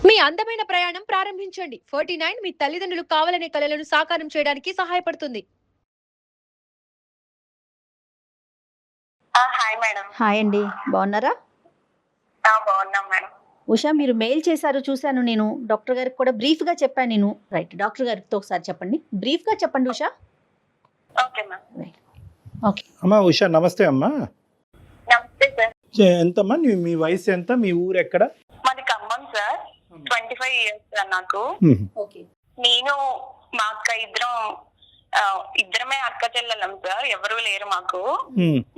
మీ అందమైన ప్రయాణం ప్రారంభించండి. 49 మీ తల్లిదండ్రులు కావాలనే కలలను సాకారం చేయడానికి సహాయపడుతుంది. Hi madam. హాయ్ అండి. బాగున్నారా? బాగున్నాం మేడం. ఉషా, మీరు మెయిల్ చేశారు, చూశాను నేను. డాక్టర్ గారికి కూడా బ్రీఫ్గా చెప్పాను నేను. రైట్, డాక్టర్ గారితో ఒకసారి చెప్పండి, బ్రీఫ్గా చెప్పండి Usha. Okay ma'am. Right, okay. అమ్మా ఉషా, నమస్తే అమ్మా. నమస్తే సార్. ఎంతమ్మా మీ వయసు ఎంత? మీ ఊరు ఎక్కడ? మాది ఖమ్మం సార్. 25 years సార్ నాకు. ఓకే. నేను మా అక్క ఇద్దరమే అక్క చెల్లెలం సార్, ఎవరు లేరు మాకు.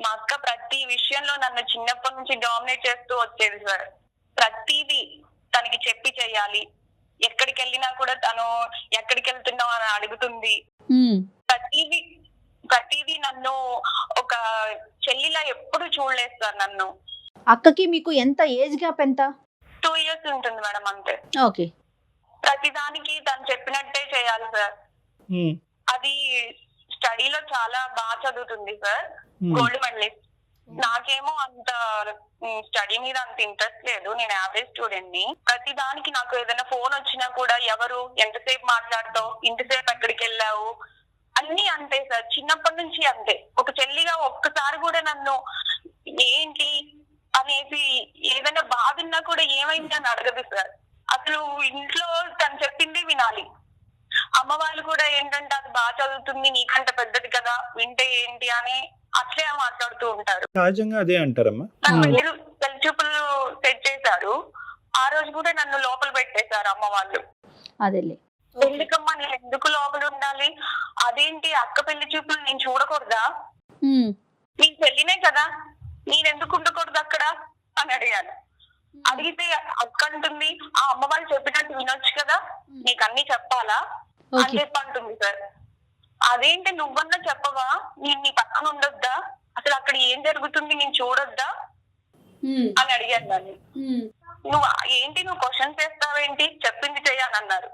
మా అక్క ప్రతి విషయంలో నన్ను చిన్నప్పటి నుంచి డామినేట్ చేస్తూ వచ్చేది సార్. ప్రతిదీ తనకి చెప్పి చెయ్యాలి. ఎక్కడికి వెళ్ళినా కూడా తను ఎక్కడికి వెళ్తున్నావు అని అడుగుతుంది. ప్రతిదీ నన్ను ఒక చెల్లిలా ఎప్పుడు చూడలేదు సార్ నన్ను. అక్కకి మీకు ఎంత ఏజ్ గ్యాప్? ఎంత? 2 years ఉంటుంది మేడం, అంతే. ఓకే. ప్రతిదానికి తను చెప్పినట్టే చేయాలి సార్. అది స్టడీలో చాలా బాగా చదువుతుంది సార్, గోల్డ్ మెడలిస్ట్. నాకేమో అంత స్టడీ మీద అంత ఇంట్రెస్ట్ లేదు, నేను యావరేజ్ స్టూడెంట్ ని. ప్రతి దానికి నాకు ఏదైనా ఫోన్ వచ్చినా కూడా ఎవరు, ఎంతసేపు మాట్లాడతావు, ఇంతసేపు ఎక్కడికి వెళ్ళావు, అన్ని అంతే సార్. చిన్నప్పటి నుంచి అంతే. ఒక చెల్లిగా ఒక్కసారి కూడా నన్ను ఏంటి అనేసి ఏదైనా బాధ ఉన్నా కూడా ఏమైంది అని అడగదు సార్. అసలు ఇంట్లో తను చెప్పిందే వినాలి. అమ్మ వాళ్ళు కూడా ఏంటంటే అది బాగా చదువుతుంది, నీకంటే పెద్దది కదా, వింటే ఏంటి అని అట్లే మాట్లాడుతూ ఉంటారు. సహజంగా అదే అంటారమ్మా. పెళ్లి చూపులు సెట్ చేశారు, ఆ రోజు కూడా నన్ను లోపల పెట్టేశారు అమ్మ వాళ్ళు. అదేలే. ఎందుకమ్మా నేను ఎందుకు లోపల ఉండాలి, అదేంటి అక్క పెళ్లి చూపులు నేను చూడకూడదా, నీ చెల్లినే కదా, నేనెందుకు ఉండకూడదు అక్కడ అని అడిగాను. అడిగితే అక్క అంటుంది, ఆ అమ్మ వాళ్ళు చెప్పినట్టు వినొచ్చు కదా, నీకు అన్ని చెప్పాలా అని చెప్పి అంటుంది సార్. అదేంటి నువ్వన్నా చెప్పవా, నేను నీ పక్కన ఉండొద్దా, అసలు అక్కడ ఏం జరుగుతుంది నేను చూడొద్దా అని అడిగాను దాన్ని. నువ్వు క్వశ్చన్ చేస్తావేంటి, చెప్పింది చెయ్యాలన్నారు.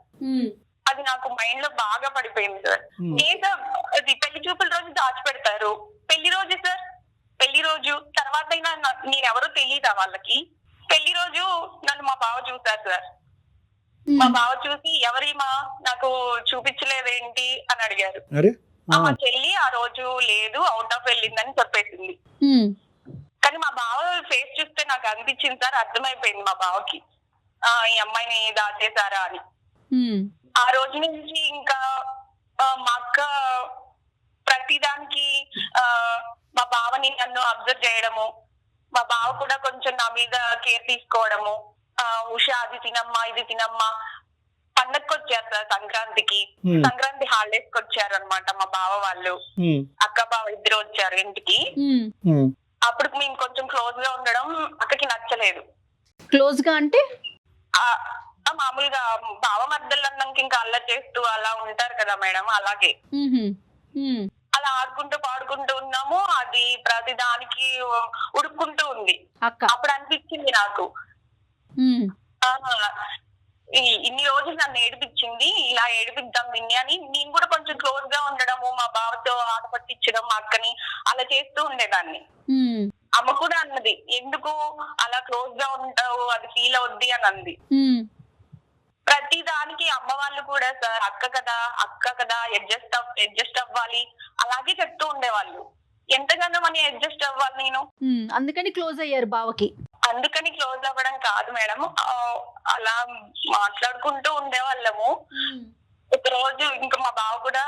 అది నాకు మైండ్ లో బాగా పడిపోయింది సార్. ఏదో అది పెళ్లి చూపుల రోజు దాచిపెడతారు, పెళ్లి రోజు సార్, పెళ్లి రోజు తర్వాత నేనెవరో తెలియదా వాళ్ళకి. పెళ్లి రోజు నన్ను మా బావ చూశారు సార్. మా బావ చూసి ఎవరిమా నాకు చూపించలేదేంటి అని అడిగారు. మా చెల్లి ఆ రోజు లేదు, అవుట్ ఆఫ్ వెళ్ళిందని చెప్పేసింది. కానీ మా బావ ఫేస్ చూస్తే నాకు అనిపించింది సార్, అర్థమైపోయింది మా బావకి ఈ అమ్మాయిని దాచేశారా అని. ఆ రోజు నుంచి ఇంకా మా అక్క ప్రతిదానికి మా బావని నన్ను అబ్జర్వ్ చేయడము, మా బావ కూడా కొంచెం నా మీద కేర్ తీసుకోవడము. ఉషా అది తినమ్మా, ఇది తినమ్మా. పండగకి వచ్చారు సార్ సంక్రాంతికి, సంక్రాంతి హాలిడేస్ కి వచ్చారు అనమాట మా బావ వాళ్ళు. అక్క బావ ఇద్దరు వచ్చారు ఇంటికి. అప్పుడు మేము కొంచెం క్లోజ్ గా ఉండడం అక్కకి నచ్చలేదు. క్లోజ్ గా అంటే మామూలుగా బావ మధ్యలో అన్నాక ఇంకా అల్లరి చేస్తూ అలా ఉంటారు కదా మేడం, అలాగే అలా ఆడుకుంటూ పాడుకుంటూ ఉన్నాము. అది ప్రతి దానికి ఉడుక్కుంటూ ఉంది. అప్పుడు అనిపించింది నాకు, ఇన్ని రోజులు నన్ను ఏడిపించింది, ఇలా ఏడిపిద్దాం దీన్ని అని. నేను కూడా కొంచెం క్లోజ్ గా ఉండడము, మా బావతో ఆట పట్టించడం మా అక్కని అలా చేస్తూ ఉండేదాన్ని. అమ్మ కూడా అన్నది, ఎందుకు అలా క్లోజ్ గా ఉంటావు, అది ఫీల్ అవుద్ది అని అంది. ప్రతి దానికి అమ్మ వాళ్ళు కూడా సార్ అక్క కదా అడ్జస్ట్ అవ్వాలి అలాగే చెప్తూ ఉండేవాళ్ళు. ఎంతగానో మనం అడ్జస్ట్ అవ్వాలి నేను. అందుకని క్లోజ్ అయ్యారు బావకి. అందుకని క్లోజ్ అవ్వడం కాదు మేడం, అలా మాట్లాడుకుంటూ ఉండేవాళ్ళము. ఒక రోజు ఇంకా మా బావ కూడా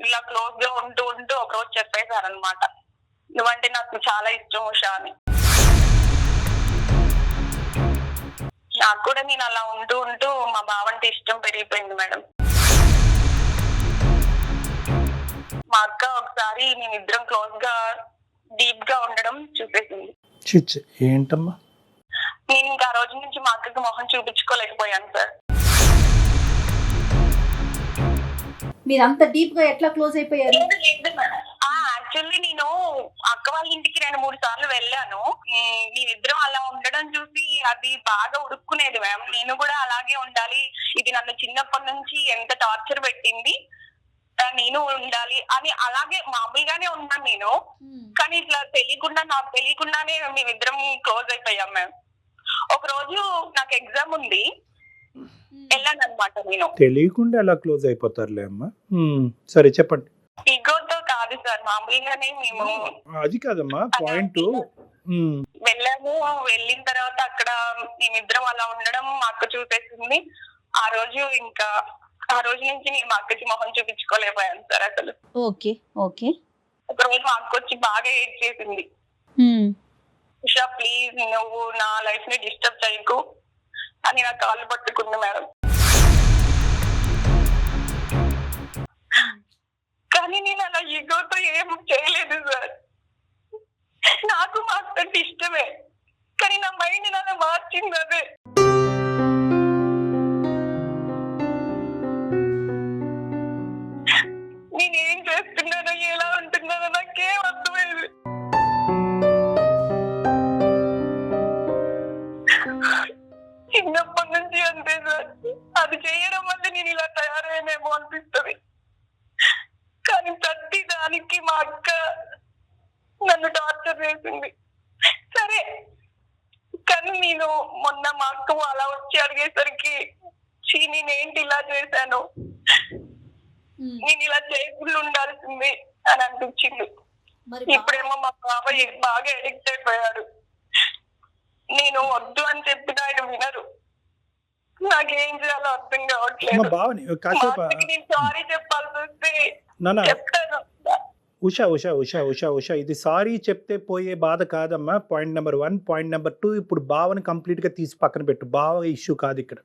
ఇలా క్లోజ్ గా ఉంటూ ఒక రోజు చెప్పేశారనమాట, నువ్వంటే నాకు చాలా ఇష్టం ఉషా అని. నాకు కూడా నేను అలా ఉంటూ మా బావ అంటే ఇష్టం పెరిగిపోయింది మేడం. మా అక్క ఒకసారి మేమిద్దరం క్లోజ్ గా డీప్ గా ఉండడం చూసేసింది. ఏంటమ్మా? నేను ఇంకా ఆ రోజు నుంచి మా అక్కకి మొహం చూపించుకోలేకపోయాను సార్. మీరు అంత డీప్ గా ఎట్లా క్లోజ్ అయిపోయారు? యాక్చువల్లీ నేను అక్క వాళ్ళ ఇంటికి 2-3 సార్లు వెళ్ళాను. మేమిద్దరం అలా ఉండడం చూసి అది బాగా ఉడుక్కునేది మ్యామ్. నేను కూడా అలాగే ఉండాలి, ఇది నన్ను చిన్నప్పటి నుంచి ఎంత టార్చర్ పెట్టింది, నేను ఉండాలి అని అలాగే మామూలుగానే ఉన్నాను నేను. కానీ ఇట్లా నాకు తెలియకుండానే మేమిద్దరం క్లోజ్ అయిపోయాం మ్యామ్. ఒక రోజు నాకు ఎగ్జామ్ ఉంది, వెళ్ళాను అనమాట నేను. తెలియకుండా ఎలా క్లోజ్ అయిపోతారులే అమ్మా. సరే చెప్పండి. ఈగోతో కాదు సార్, మామూలుగానే మేము అది కాదమ్మా పాయింట్. వెళ్ళాము. వెళ్ళిన తర్వాత అక్కడ మేమిద్దరం అలా ఉండడం మా అక్క చూసేసింది. ఆ రోజు నుంచి నేను మా అక్కకి మొహం చూపించుకోలేకపోయాను సార్ అసలు. Okay okay. ఒక రోజు మా అక్క వచ్చి బాగా ఏడ్ చేసింది. ఉషా ప్లీజ్ నువ్వు నా లైఫ్ ని డిస్టర్బ్ చేయకు అని నా కాళ్ళు పట్టుకుంది మేడం. కానీ నేను అలా ఈగోతో ఏం చేయలేదు సార్. నాకు మా అక్క ఇష్టమే, కానీ నా మైండ్ అలా మార్చింది అదే. నేనేం చేస్తున్నానో ఎలా ఉంటున్నానో నాకేం అర్థమైంది. చిన్నప్పటి నుంచి అంతే సార్. అది చేయడం వల్ల నేను ఇలా తయారయ్యేమో అనిపిస్తుంది. కానీ ప్రతి దానికి మా అక్క నన్ను టార్చర్ చేసింది. సరే కానీ నేను మొన్న మా అక్క అలా వచ్చి అడిగేసరికి నేనేంటి ఇలా చేశాను, నేను ఇలా చేయకుండా ఉండాల్సింది అని అనిపించింది. ఇప్పుడేమో మా బాబాయ్ బాగా అడిక్ట్ అయిపోయాడు. నేను వద్దు అని చెప్పిన ఆయన వినరు. నాకేం చేయాలో అర్థం కావట్లేదు. నేను సారీ చెప్పాల్సి వస్తే చెప్తాను. ఉషా ఉషా ఉషా ఉషా ఉషా ఇది సారీ చెప్తే పోయే బాధ కాదమ్మా. Point number 1. పాయింట్ నెంబర్ 2, ఇప్పుడు బావని కంప్లీట్గా తీసి పక్కన పెట్టు. బావ ఇష్యూ కాదు ఇక్కడ.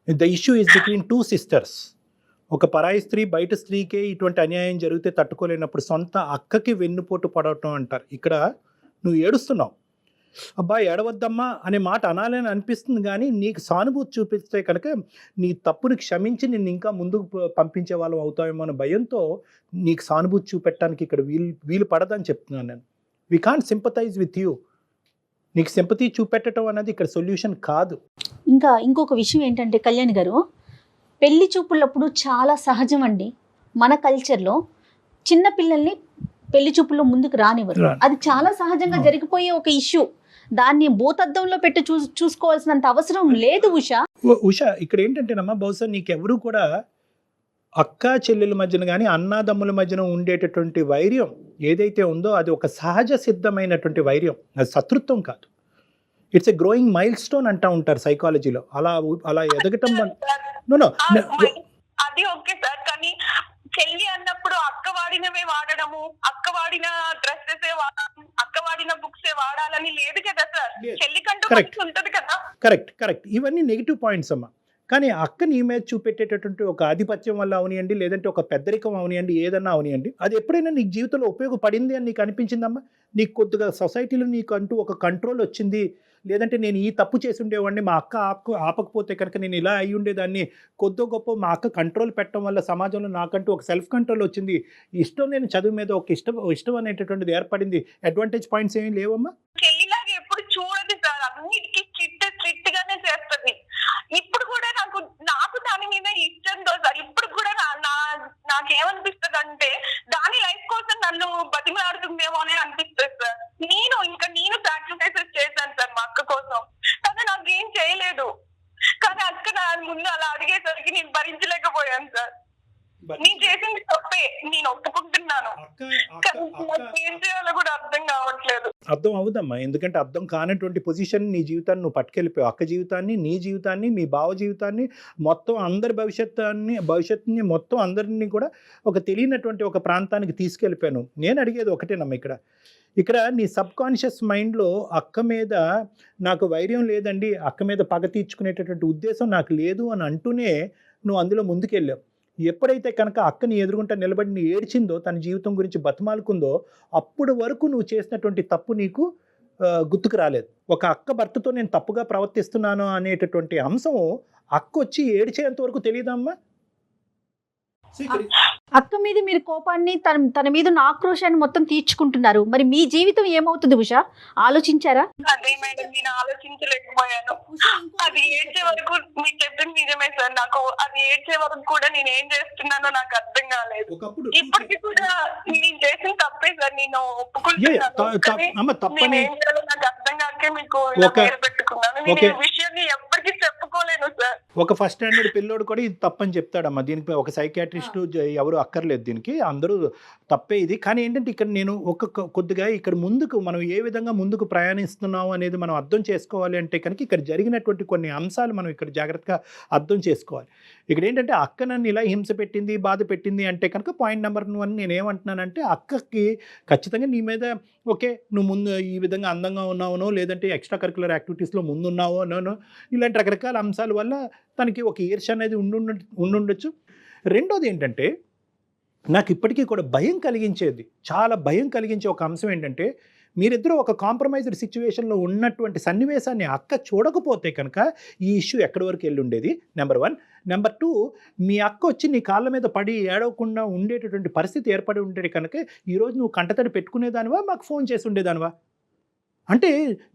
The issue is between 2 sisters. ఒక పరాయి స్త్రీ బయట స్త్రీకే ఇటువంటి అన్యాయం జరిగితే తట్టుకోలేనప్పుడు సొంత అక్కకి వెన్నుపోటు పడటం అంటారు. ఇక్కడ నువ్వు ఏడుస్తున్నావు. అబ్బాయి ఏడవద్దమ్మా అనే మాట అనాలని అనిపిస్తుంది, కానీ నీకు సానుభూతి చూపిస్తే కనుక నీ తప్పుని క్షమించి నిన్ను ఇంకా ముందుకు పంపించే వాళ్ళం అవుతామేమో అనే భయంతో నీకు సానుభూతి చూపెట్టడానికి ఇక్కడ వీలు పడదని చెప్తున్నాను నేను. We can't sympathise with you. నీకు సింపతి చూపెట్టడం అనేది ఇక్కడ సొల్యూషన్ కాదు. ఇంకా ఇంకొక విషయం ఏంటంటే కళ్యాణ్ గారు, పెళ్లి చూపులప్పుడు చాలా సహజం అండి మన కల్చర్లో చిన్న పిల్లల్ని పెళ్లి చూపుల్లో ముందుకు రానివ్వరు. అది చాలా సహజంగా జరిగిపోయే ఒక ఇష్యూ. దాన్ని భూతద్దంలో పెట్టి చూసుకోవాల్సినంత అవసరం లేదు ఉషా. ఉషా ఇక్కడ ఏంటంటేనమ్మా, బహుశా నీకెవరూ కూడా అక్క చెల్లెల మధ్యన కానీ అన్నాదమ్ముల మధ్యన ఉండేటటువంటి వైర్యం ఏదైతే ఉందో అది ఒక సహజ సిద్ధమైనటువంటి వైర్యం, అది శత్రుత్వం కాదు. It's a growing mile stone అంటూ ఉంటారు సైకాలజీలో. అలా ఎదగటం అది ఓకే సార్. కానీ చెల్లి అన్నప్పుడు అక్క వాడినవే వాడడము, అక్క వాడిన డ్రెస్సెస్ అక్క వాడిన బుక్స్ వాడాలని లేదు కదా సార్. చెల్లి కంటూ ఉంటది కదా. కరెక్ట్. ఇవన్నీ నెగిటివ్ పాయింట్స్ అమ్మా. కానీ అక్క నీ మీద చూపెట్టేటటువంటి ఒక ఆధిపత్యం వల్ల అవనియండి, లేదంటే ఒక పెద్దరికం అవనియండి, ఏదన్నా అవనియండి, అది ఎప్పుడైనా నీకు జీవితంలో ఉపయోగపడింది అని నీకు అనిపించిందమ్మా? నీకు కొద్దిగా సొసైటీలో నీకు అంటూ ఒక కంట్రోల్ వచ్చింది, లేదంటే నేను ఈ తప్పు చేసి ఉండేవాడిని, మా అక్క ఆపకపోతే కనుక నేను ఇలా అయ్యి ఉండేదాన్ని, కొద్దో గొప్ప మా అక్క కంట్రోల్ పెట్టడం వల్ల సమాజంలో నాకంటూ ఒక సెల్ఫ్ కంట్రోల్ వచ్చింది, ఇష్టం లేని చదువు మీద ఒక ఇష్టం అనేటటువంటిది ఏర్పడింది, అడ్వాంటేజ్ పాయింట్స్ ఏమీ లేవమ్మా? చెల్లిలాగా ఎప్పుడు చూడదు సార్, అన్నిటికీ స్ట్రిక్ట్ గానే చేస్తుంది. ఇప్పుడు కూడా నాకు దాని మీద ఇష్టంతో సార్ ఇప్పుడు కూడా నాకేమనిపిస్తుంది అంటే దాని లైఫ్ కోసం నన్ను బతిమలాడుతుందేమో అని అనిపిస్తుంది సార్. నేను సాక్రిఫైసెస్ చేశాను సార్ మా అక్క కోసం, కానీ నాకేం చేయలేదు. కానీ అక్క నా ముందు అలా అడిగేసరికి నేను భరించలేకపోయాను సార్. నేను చేసింది తప్పే, నేను ఒప్పుకుంటున్నాను, ఏం చేయాలో కూడా అర్థం కావట్లేదు. అర్థం అవుదమ్మా, ఎందుకంటే అర్థం కానటువంటి పొజిషన్ నీ జీవితాన్ని నువ్వు పట్టుకెళ్ళిపోయావు. అక్క జీవితాన్ని, నీ జీవితాన్ని, మీ బావ జీవితాన్ని, మొత్తం అందరి భవిష్యత్తుని మొత్తం అందరినీ కూడా ఒక తెలియనటువంటి ఒక ప్రాంతానికి తీసుకెళ్ళిపోయాను. నేను అడిగేది ఒకటేనమ్మా, ఇక్కడ నీ సబ్ కాన్షియస్ మైండ్లో అక్క మీద నాకు వైర్యం లేదండి, అక్క మీద పగ తీర్చుకునేటటువంటి ఉద్దేశం నాకు లేదు అని అంటూనే నువ్వు అందులో ముందుకెళ్ళావు. ఎప్పుడైతే కనుక అక్కని ఎదురుగుంటా నిలబడి నీ ఏడ్చిందో, తన జీవితం గురించి బతిమాలుకుందో, అప్పుడు వరకు నువ్వు చేసినటువంటి తప్పు నీకు గుర్తుకు రాలేదు. ఒక అక్క భర్తతో నేను తప్పుగా ప్రవర్తిస్తున్నాను అనేటటువంటి అంశం అక్క వచ్చి ఏడ్చేంత వరకు తెలియదమ్మా. అక్క మీద మీరు కోపాన్ని, తన మీద ఉన్న ఆక్రోశాన్ని మొత్తం తీర్చుకుంటున్నారు. మరి మీ జీవితం ఏమవుతుంది ఉషా, ఆలోచించారా? అదే మేడం, నేను ఆలోచించలేకపోయాను. అది ఏడ్చే వరకు మీరు చెప్పింది నిజమే సార్. నాకు అది ఏడ్చే వరకు కూడా నేను ఏం చేస్తున్నానో నాకు అర్థం కాలేదు. ఇప్పటికి కూడా నేను చేసిన తప్పే సార్, నేను ఒప్పుకుంటున్నాను. నాకు అర్థం కాకే మీకు పెట్టుకున్నాను. నేను ఈ విషయాన్ని ఎప్పటికీ చెప్పుకోలేదు. ఒప్పుకోలేను సార్. ఒక ఫస్ట్ స్టాండర్డ్ పిల్లోడు కూడా ఇది తప్పని చెప్తాడమ్మా. దీనికి ఒక సైకియాట్రిస్ట్ ఎవరు అక్కర్లేదు దీనికి, అందరూ తప్పే ఇది. కానీ ఏంటంటే ఇక్కడ నేను కొద్దిగా ఇక్కడ ముందుకు మనం ఏ విధంగా ముందుకు ప్రయాణిస్తున్నాము అనేది మనం అర్థం చేసుకోవాలి అంటే కనుక ఇక్కడ జరిగినటువంటి కొన్ని అంశాలు మనం ఇక్కడ జాగ్రత్తగా అర్థం చేసుకోవాలి. ఇక్కడ ఏంటంటే అక్క నన్ను ఇలా హింస పెట్టింది, బాధ పెట్టింది అంటే కనుక పాయింట్ నెంబర్ 1 నేను ఏమంటున్నానంటే అక్కకి ఖచ్చితంగా నీ మీద ఓకే నువ్వు ముందు ఈ విధంగా అందంగా ఉన్నావునో లేదంటే ఎక్స్ట్రా కరికులర్ యాక్టివిటీస్లో ముందున్నావో నోనో ఇలాంటి రకరకాల అంశాల వల్ల తనకి ఒక ఈర్ష్య అనేది ఉండుండొచ్చు. రెండోది ఏంటంటే నాకు ఇప్పటికీ కూడా భయం కలిగించేది, చాలా భయం కలిగించే ఒక అంశం ఏంటంటే మీరిద్దరూ ఒక కాంప్రమైజ్డ్ సిచ్యువేషన్లో ఉన్నటువంటి సన్నివేశాన్ని అక్క చూడకపోతే కనుక ఈ ఇష్యూ ఎక్కడి వరకు వెళ్ళి ఉండేది, నెంబర్ 1. నెంబర్ 2, మీ అక్క వచ్చి నీ కాళ్ళ మీద పడి ఏడవకుండా ఉండేటటువంటి పరిస్థితి ఏర్పడి ఉండేది కనుక ఈరోజు నువ్వు కంటతడి పెట్టుకునేదానివా, మాకు ఫోన్ చేసి ఉండేదానివా? అంటే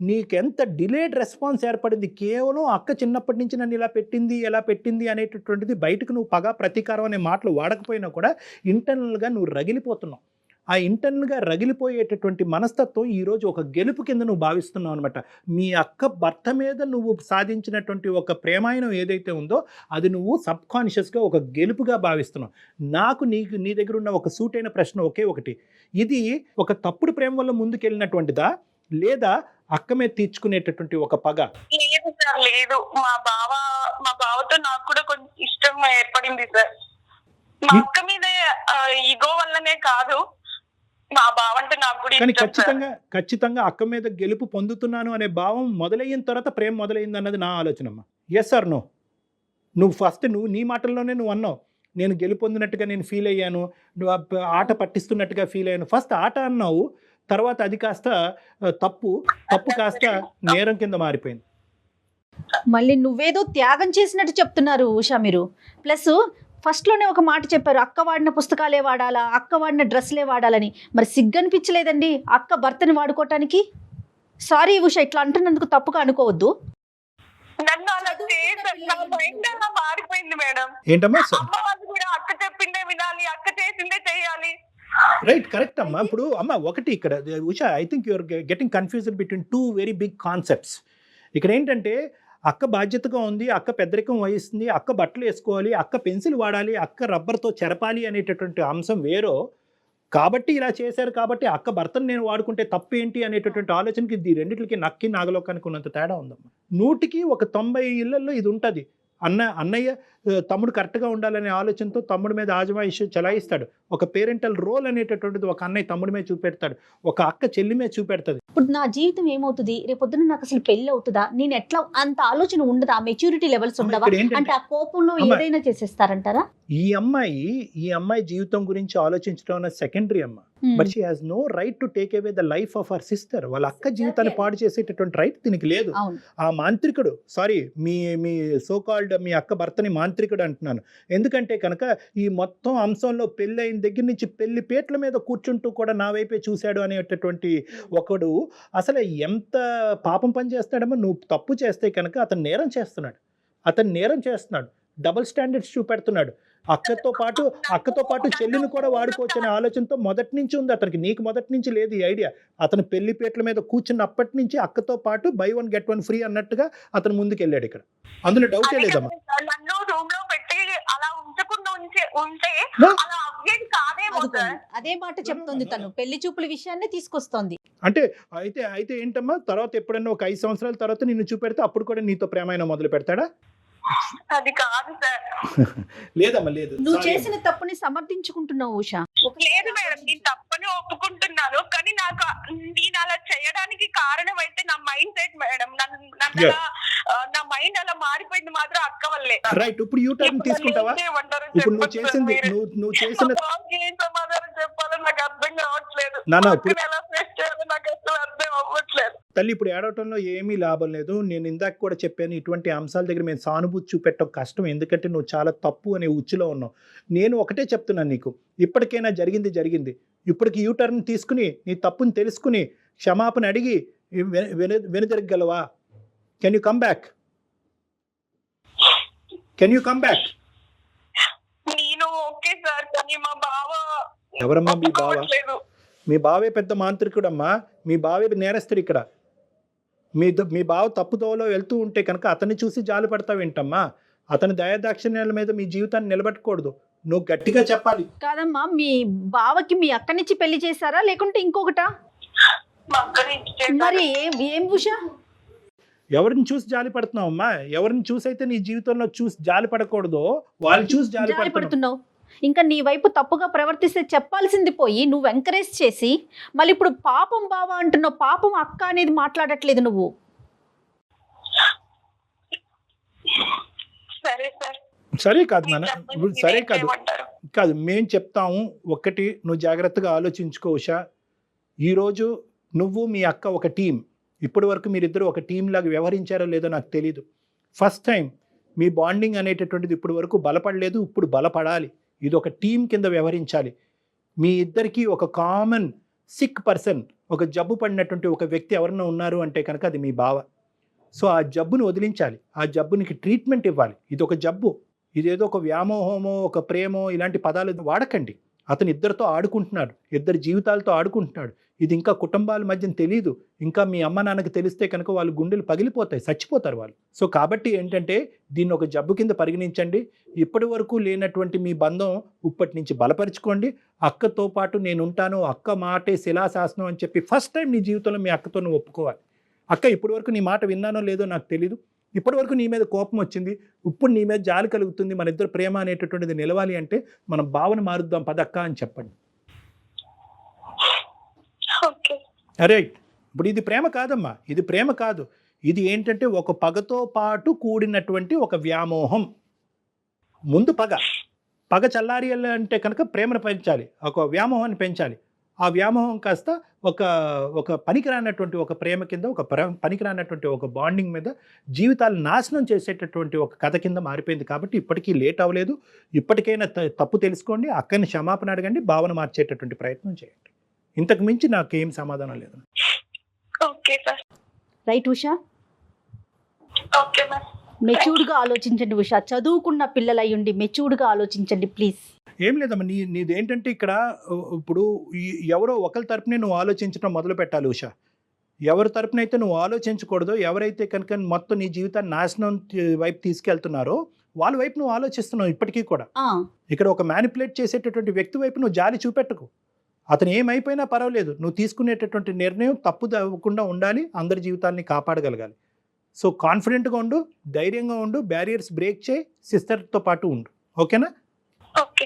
నీకెంత డిలేడ్ రెస్పాన్స్ ఏర్పడింది. కేవలం అక్క చిన్నప్పటి నుంచి నన్ను ఇలా పెట్టింది, ఎలా పెట్టింది అనేటటువంటిది బయటకు నువ్వు పగ ప్రతీకారం అనే మాటలు వాడకపోయినా కూడా ఇంటర్నల్గా నువ్వు రగిలిపోతున్నావు. ఆ ఇంటర్నల్గా రగిలిపోయేటటువంటి మనస్తత్వం ఈరోజు ఒక గెలుపు కింద నువ్వు భావిస్తున్నావు అనమాట. మీ అక్క భర్త మీద నువ్వు సాధించినటువంటి ఒక ప్రేమాయణం ఏదైతే ఉందో అది నువ్వు సబ్కాన్షియస్గా ఒక గెలుపుగా భావిస్తున్నావు. నాకు నీ దగ్గర ఉన్న ఒక సూటైన ప్రశ్న ఒకే ఒకటి, ఇది ఒక తప్పుడు ప్రేమ వల్ల ముందుకెళ్ళినటువంటిదా లేదా అక్క మీద తీర్చుకునేటటువంటి ఒక పగ? లేదు సార్, లేదు. మా బావతో నాకు కూడా కొంచెం ఇష్టం ఏర్పడింది సార్. మా అక్క మీద ఈగో వల్లనే కాదు, మా బావ అంటే నాకు కూడా కానీ ఇష్టం. ఖచ్చితంగా అక్క మీద గెలుపు పొందుతున్నాను అనే భావం మొదలైన తర్వాత ప్రేమ మొదలైంది అన్నది నా ఆలోచనమ్మా. Yes or no? నువ్వు ఫస్ట్ నీ మాటల్లోనే నువ్వు అన్నావు, నేను గెలుపొందినట్టుగా నేను ఫీల్ అయ్యాను, నువ్వు ఆట పట్టిస్తున్నట్టుగా ఫీల్ అయ్యాను. ఫస్ట్ ఆట అన్నావు, తర్వాత అది కాస్త తప్పు కాస్త నేరం కింద మారిపోయింది. మళ్ళీ నువ్వేదో త్యాగం చేసినట్టు చెప్తున్నారు ఉషా మీరు. ప్లస్ ఫస్ట్లోనే ఒక మాట చెప్పారు, అక్క వాడిన పుస్తకాలే వాడాలా, అక్క వాడిన డ్రెస్లే వాడాలని. మరి సిగ్గనిపించలేదండి అక్క భర్తని వాడుకోవటానికి? సారీ ఉషా, ఇట్లా అంటున్నందుకు తప్పుగా అనుకోవద్దు. నన్ను అలా చేశారు, నా మైండ్ అలా మారిపోయింది మేడం. ఏంటమ్మా? అమ్మ వాళ్ళు కూడా అక్క చెప్పిందే వినాలి, అక్క చేసిందే చేయాలి. రైట్, కరెక్ట్ అమ్మా. ఇప్పుడు అమ్మ ఒకటి ఇక్కడ Usha, I think you're getting confused between 2 very big concepts. ఇక్కడ ఏంటంటే అక్క బాధ్యతగా ఉంది, అక్క పెద్దరికం వహిస్తుంది, అక్క బట్టలు వేసుకోవాలి, అక్క పెన్సిల్ వాడాలి, అక్క రబ్బర్తో చెరపాలి అనేటటువంటి అంశం వేరో, కాబట్టి ఇలా చేశారు కాబట్టి అక్క భర్తను నేను వాడుకుంటే తప్పేంటి అనేటటువంటి ఆలోచనకి ఈ రెండింటికి నక్కి నాగలోకానికి ఉన్నంత తేడా ఉందమ్మా. 100కి 90 ఇళ్లలో ఇది ఉంటుంది. అన్నయ్య తమ్ముడు కరెక్ట్గా ఉండాలనే ఆలోచనతో తమ్ముడి మీద ఆజమాయిషి చలాయిస్తాడు. ఒక పేరెంటల్ రోల్ అనేటటువంటిది ఒక అన్నయ్య తమ్ముడి మీద చూపెడతాడు, ఒక అక్క చెల్లి మీద చూపెడతాది. ఇప్పుడు నా జీవితం ఏమవుతుంది, రేపొద్దున నాకు అసలు పెళ్లి అవుతుందా, నేను ఎట్లా అంత ఆలోచన ఉండదా, మెచ్యూరిటీ లెవెల్స్ ఉండవా? అంటే ఆ కోపంలో ఏదైనా చేసేస్తారంటారా? ఈ అమ్మాయి జీవితం గురించి ఆలోచించడం అన్నది సెకండరీ అమ్మ. But she has no right to take away the life of our sister. వాళ్ళ అక్క జీవితాన్ని పాడు చేసేటటువంటి రైట్ దీనికి లేదు. ఆ మాంత్రికుడు, సారీ మీ సో కాల్డ్ మీ అక్క భర్తని మాంత్రికుడు అంటున్నాను, ఎందుకంటే కనుక ఈ మొత్తం అంశంలో పెళ్ళి అయిన దగ్గర నుంచి పెళ్లి పేట్ల మీద కూర్చుంటూ కూడా నా వైపే చూశాడు అనేటటువంటి ఒకడు అసలు ఎంత పాపం పని చేస్తాడమ్మా. నువ్వు తప్పు చేస్తే కనుక అతను నేరం చేస్తున్నాడు, డబుల్ స్టాండర్డ్స్ చూపెడుతున్నాడు. అక్కతో పాటు చెల్లిని కూడా వాడుకోవచ్చు అనే ఆలోచనతో మొదటి నుంచి ఉంది అతనికి. నీకు మొదటి నుంచి లేదు ఈ ఐడియా. అతను పెళ్లిపేట్ల మీద కూర్చున్నప్పటి నుంచి అక్కతో పాటు బై 1 get 1 ఫ్రీ అన్నట్టుగా అతను ముందుకు వెళ్ళాడు. ఇక్కడ అందులో డౌటే లేదమ్మా. నన్ను రూమ్ లో పెట్టి అలా ఉంచకుండా ఉంటే అలా అవ్వేది కాదేమో సార్. అదే మాట చెప్తుంది తను, పెళ్లి చూపుల విషయాన్ని తీసుకొస్తోంది. అంటే అయితే ఏంటమ్మా, తర్వాత ఎప్పుడన్నా ఒక 5 సంవత్సరాల తర్వాత నిన్ను చూపెడితే అప్పుడు కూడా నీతో ప్రేమాయణం మొదలు పెడతాడా? అది కాదు సార్. లేదమ్మా, లేదు. నువ్వు చేసిన తప్పుని సమర్థించుకుంటున్నావు ఉషా. లేదు మేడం, నేను తప్పని ఒప్పుకుంటున్నాను, కానీ నేను అలా చేయడానికి కారణం అయితే నా మైండ్ సెట్ మేడం. నా మైండ్ అలా మారిపోయింది మాత్రం అక్క వల్లే. రైట్, ఇప్పుడు యూ టర్న్ తీసుకుంటావా? ఇప్పుడు నువ్వు చేసిన సమాధానం చెప్పాలో నాకు అర్థం కావట్లేదు. ఎలా ఫేస్ చేయాలో నాకు అసలు అర్థం అవ్వట్లేదు. తల్లి, ఇప్పుడు ఏడవటంలో ఏమీ లాభం లేదు. నేను ఇందాక కూడా చెప్పాను, ఇటువంటి అంశాల దగ్గర మేము సానుభూతి చూపెట్టడం కష్టం, ఎందుకంటే నువ్వు చాలా తప్పు అనే ఉచ్చులో ఉన్నావు. నేను ఒకటే చెప్తున్నాను నీకు, ఇప్పటికైనా జరిగింది. ఇప్పటికి యూటర్న్ తీసుకుని నీ తప్పుని తెలుసుకుని క్షమాపణ అడిగి వెనుదిరగలవా? Can you come back? నేను ఓకే సార్, కానీ మా బావ. ఎవరమ్మా మీ బావ? మీ బావే పెద్ద మాంత్రికుడమ్మా, మీ బావే నేరస్తుడు ఇక్కడ. మీ బావ తప్పుదోవలో వెళ్తూ ఉంటే కనుక అతన్ని చూసి జాలి పడతావేంటమ్మా? అతని దయాదాక్షిణ్యాల మీద మీ జీవితాన్ని నిలబెట్టకూడదు. నువ్వు గట్టిగా చెప్పాలి. కాదమ్మా, మీ బావకి మీ అక్కనిచ్చి పెళ్లి చేశారా లేకుంటే ఇంకొకటా? మా అక్కని ఇచ్చేసారు. మరి ఏం ఉషా? ఎవరిని చూసి జాలి పడుతున్నావమ్మా? ఎవరిని చూసి అయితే నీ జీవితంలో చూసి జాలి పడకూడదో వాళ్ళని చూసి జాలి పడుతున్నావు. పడుతున్నావు. ఇంకా నీ వైపు తప్పుగా ప్రవర్తిస్తే చెప్పాల్సింది పోయి నువ్వు ఎంకరేజ్ చేసి మళ్ళీ ఇప్పుడు పాపం బావ అంటున్నావు. పాపం అక్క అనేది మాట్లాడట్లేదు నువ్వు. సరే సార్. సరే కాదు నాన్న, ఇప్పుడు సరే కాదు ఏమంటారు? కాదు మేము చెప్తాము. ఒక్కటి నువ్వు జాగ్రత్తగా ఆలోచించుకో ఉషా. ఈరోజు నువ్వు మీ అక్క ఒక టీం. ఇప్పటి వరకు మీరిద్దరు ఒక టీం లాగా వ్యవహరించారో లేదో నాకు తెలీదు. ఫస్ట్ టైం మీ బాండింగ్ అనేటటువంటిది ఇప్పటి వరకు బలపడలేదు, ఇప్పుడు బలపడాలి. ఇది ఒక టీం కింద వ్యవహరించాలి. మీ ఇద్దరికి ఒక కామన్ సిక్ పర్సన్, ఒక జబ్బు పడినటువంటి ఒక వ్యక్తి ఎవరైనా ఉన్నారు అంటే కనుక అది మీ బావ. సో ఆ జబ్బుని వదిలించాలి, ఆ జబ్బునికి ట్రీట్మెంట్ ఇవ్వాలి. ఇది ఒక జబ్బు, ఇదేదో ఒక వ్యామోహమో ఒక ప్రేమో ఇలాంటి పదాలు వాడకండి. అతను ఇద్దరితో ఆడుకుంటున్నాడు, ఇద్దరి జీవితాలతో ఆడుకుంటున్నాడు. ఇది ఇంకా కుటుంబాల మధ్య తెలియదు. ఇంకా మీ అమ్మ నాన్నకి తెలిస్తే కనుక వాళ్ళు గుండెలు పగిలిపోతాయి, చచ్చిపోతారు వాళ్ళు. సో కాబట్టి ఏంటంటే దీన్ని ఒక జబ్బు కింద పరిగణించండి. ఇప్పటి వరకు లేనటువంటి మీ బంధం ఇప్పటి నుంచి బలపరుచుకోండి. అక్కతో పాటు నేను ఉంటాను, అక్క మాటే శిలాశాసనం అని చెప్పి ఫస్ట్ టైం నీ జీవితంలో మీ అక్కతో నువ్వు ఒప్పుకోవాలి. అక్క ఇప్పటి వరకు నీ మాట విన్నానో లేదో నాకు తెలీదు, ఇప్పటి వరకు నీ మీద కోపం వచ్చింది, ఇప్పుడు నీ మీద జాలి కలుగుతుంది, మన ఇద్దరు ప్రేమ అనేటటువంటిది నిలవాలి అంటే మనం భావన మారుద్దాం పదక్క అని చెప్పండి. ఓకే. అరే ఇప్పుడు ఇది ప్రేమ కాదమ్మా, ఇది ప్రేమ కాదు. ఇది ఏంటంటే ఒక పగతో పాటు కూడినటువంటి ఒక వ్యామోహం. ముందు పగ చల్లారి అంటే కనుక ప్రేమను పెంచాలి, ఒక వ్యామోహాన్ని పెంచాలి. ఆ వ్యామోహం కాస్త ఒక పనికిరానటువంటి ఒక ప్రేమ కింద, ఒక పనికిరానటువంటి ఒక బాండింగ్ మీద జీవితాలు నాశనం చేసేటటువంటి ఒక కథ కింద మారిపోయింది. కాబట్టి ఇప్పటికీ లేట్ అవ్వలేదు. ఇప్పటికైనా తప్పు తెలుసుకోండి, అక్కని క్షమాపణ అడగండి, భావన మార్చేటటువంటి ప్రయత్నం చేయండి. ఇంతకు మించి నాకేం సమాధానం లేదు. Okay sir. Right Usha? Okay ma'am. మెచ్యూర్డ్గా ఆలోచించండి ఉషా. చదువుకున్న పిల్లలయ్యుండి మెచ్యూర్డ్గా ఆలోచించండి ప్లీజ్. ఏం లేదమ్మా, నీదేంటంటే ఇక్కడ ఇప్పుడు ఎవరో ఒకరి తరపునే నువ్వు ఆలోచించడం మొదలు పెట్టాలి ఉషా. ఎవరి తరపునైతే నువ్వు ఆలోచించకూడదో, ఎవరైతే కనుక మొత్తం నీ జీవితాన్ని నాశనం వైపు తీసుకెళ్తున్నారో వాళ్ళ వైపు నువ్వు ఆలోచిస్తున్నావు ఇప్పటికీ కూడా. ఇక్కడ ఒక మ్యానిపులేట్ చేసేటటువంటి వ్యక్తి వైపు నువ్వు జాలి చూపెట్టకు. అతను ఏమైపోయినా పర్వాలేదు, నువ్వు తీసుకునేటటువంటి నిర్ణయం తప్పు అవ్వకుండా ఉండాలి, అందరి జీవితాన్ని కాపాడగలగాలి. సో కాన్ఫిడెంట్గా ఉండు, ధైర్యంగా ఉండు, బ్యారియర్స్ బ్రేక్ చేయి, సిస్టర్తో పాటు ఉండు. ఓకేనా? Okay.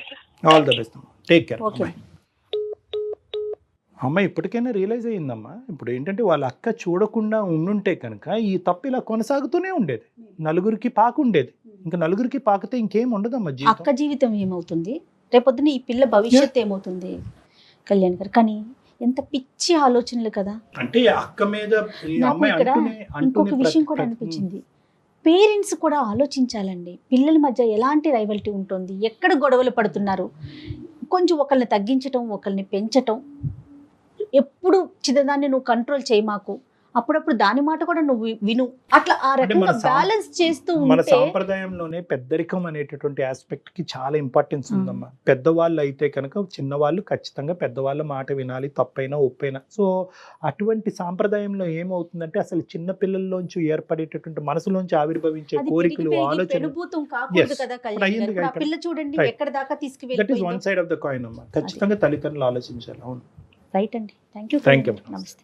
All the best. Take care. Okay. అమ్మ ఇప్పటికైనా రియలైజ్ అయ్యిందమ్మా. ఇప్పుడు ఏంటంటే వాళ్ళ అక్క చూడకుండా ఉండుంటే కనుక ఈ తప్పు ఇలా కొనసాగుతూనే ఉండేది, నలుగురికి పాకుండేది. ఇంకా నలుగురికి పాకితే ఇంకేం ఉండదమ్మా జీవితం. అక్క జీవితం ఏమవుతుంది, రేపొద్దున ఈ పిల్ల భవిష్యత్తు ఏమవుతుంది కళ్యాణ్ గారు? కానీ ఎంత పిచ్చి ఆలోచనలు కదా. అంటే అక్క మీద నాకు ఇక్కడ ఇంకొక విషయం కూడా అనిపించింది. పేరెంట్స్ కూడా ఆలోచించాలండి. పిల్లల మధ్య ఎలాంటి రైవల్టీ ఉంటుంది, ఎక్కడ గొడవలు పడుతున్నారు, కొంచెం ఒకరిని తగ్గించటం, ఒకరిని పెంచటం. ఎప్పుడు చిన్నదాన్ని నువ్వు కంట్రోల్ చేయి మాకు, అప్పుడప్పుడు దాని మాట కూడా నువ్వు విను, అట్లా ఆ రకంగా బ్యాలెన్స్ చేస్తూ మన ఉంటే. సాంప్రదాయంలోనే పెద్దరికం అనేటటువంటి ఆస్పెక్ట్ కి చాలా ఇంపార్టెన్స్ ఉందమ్మా. పెద్దవాళ్ళు అయితే కనుక చిన్నవాళ్ళు ఖచ్చితంగా పెద్దవాళ్ళ మాట వినాలి, తప్పైనా ఒప్పైనా. సో అటువంటి సాంప్రదాయంలో ఏమవుతుందంటే అసలు చిన్న పిల్లల్లోంచి ఏర్పడేటటువంటి మనసులోంచి ఆవిర్భవించే కోరికలు, ఆలోచనలు కాకూడదు కదా కళ్యాణ్ గారు. ఆ పిల్ల చూడండి ఎక్కడ దాకా దట్ ఈస్ తీసుకువెళ్ళిపోయిందో. One side of the coin అమ్మా. ఖచ్చితంగా తల్లిదండ్రులు ఆలోచించాలి. అవును, రైట్ అండి. Thank you. Thank you. నమస్తే.